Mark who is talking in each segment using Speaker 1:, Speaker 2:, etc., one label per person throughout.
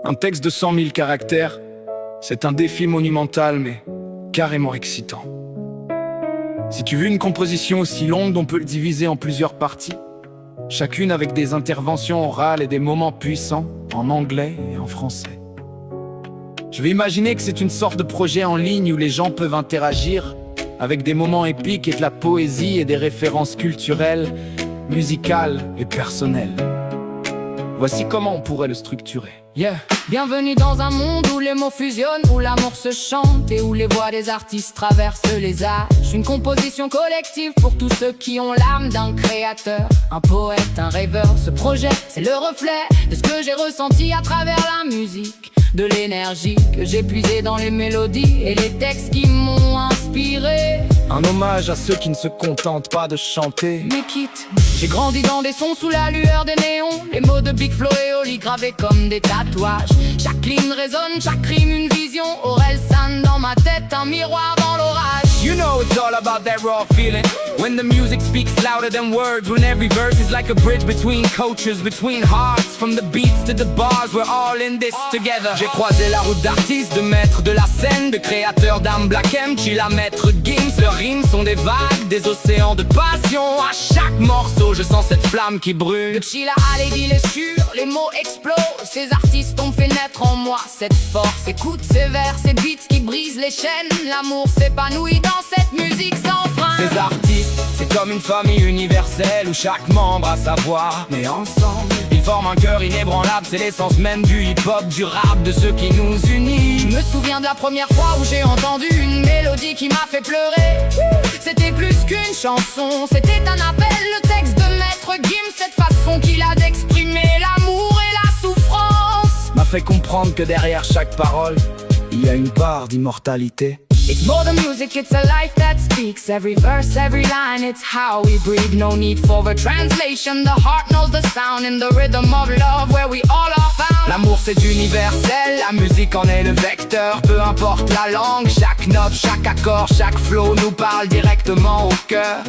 Speaker 1: Un texte de 100 000 caractères, c'est un défi monumental, mais carrément excitant. Si tu veux une composition aussi longue, on peut le diviser en plusieurs parties, chacune avec des interventions orales et des moments puissants, en anglais et en français. Je vais imaginer que c'est une sorte de projet en ligne où les gens peuvent interagir, avec des moments épiques et de la poésie et des références culturelles, musicales et personnelles. Voici comment on pourrait le structurer. Yeah.
Speaker 2: Bienvenue dans un monde où les mots fusionnent, où l'amour se chante et où les voix des artistes traversent les âges. Une composition collective pour tous ceux qui ont l'âme d'un créateur, un poète, un rêveur. Ce projet, c'est le reflet de ce que j'ai ressenti à travers la musique, de l'énergie que j'ai puisée dans les mélodies et les textes qui m'ont inspiré.
Speaker 1: Un hommage à ceux qui ne se contentent pas de chanter,
Speaker 2: Mais quitte, j'ai grandi dans des sons sous la lueur des néons, les mots de Big Flo et Oli gravés comme des tatouages. Chaque ligne résonne, chaque rime une vision. Aurel San dans ma tête, un miroir dans l'orage.
Speaker 3: You know it's all about that raw feeling, when the music speaks louder than words, when every verse is like a bridge between cultures, between hearts, from the beats to the bars, we're all in this together. J'ai croisé la route d'artistes, de maîtres de la scène, de créateurs d'âme Black M, Chilla, Maître Gims. Leurs rimes sont des vagues, des océans de passion. À chaque morceau, je sens cette flamme qui brûle.
Speaker 2: De Chilla à Lady les sûrs, les mots explosent. Ces artistes ont fait naître en moi cette force. Écoute ces vers, ces beats qui brisent les chaînes. L'amour s'épanouit dans cette musique sans frein.
Speaker 3: Ces artistes, c'est comme une famille universelle où chaque membre a sa voix, mais ensemble ils forment un cœur inébranlable. C'est l'essence même du hip-hop, du rap, de ce qui nous unit.
Speaker 2: Je me souviens de la première fois où j'ai entendu une mélodie qui m'a fait pleurer. C'était plus qu'une chanson, c'était un appel. Le texte de Maître Gims, cette façon qu'il a d'exprimer l'amour et la souffrance,
Speaker 1: m'a fait comprendre que derrière chaque parole, il y a une part d'immortalité.
Speaker 2: It's more than music, it's a life that speaks. Every verse, every line, it's how we breathe. No need for a translation, the heart knows the sound. In the rhythm of love, where we all are found.
Speaker 3: L'amour c'est universel, la musique en est le vecteur. Peu importe la langue, chaque note, chaque accord, chaque flow nous parle directement au cœur.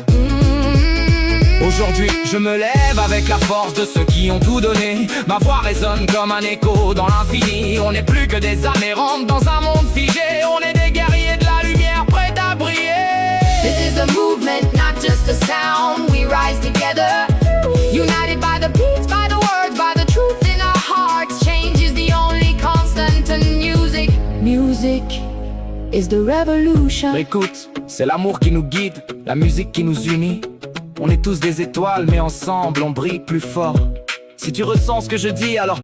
Speaker 3: Aujourd'hui, je me lève avec la force de ceux qui ont tout donné. Ma voix résonne comme un écho dans l'infini. On n'est plus que des âmes errantes dans un monde figé. On est des guerriers de la lumière prêts à briller.
Speaker 2: This is a movement, not just a sound. We rise together, united by the beats, by the words, by the truth in our hearts. Change is the only constant in music. Music is the revolution.
Speaker 1: Écoute, c'est l'amour qui nous guide, la musique qui nous unit. On est tous des étoiles, mais ensemble on brille plus fort. Si tu ressens ce que je dis, alors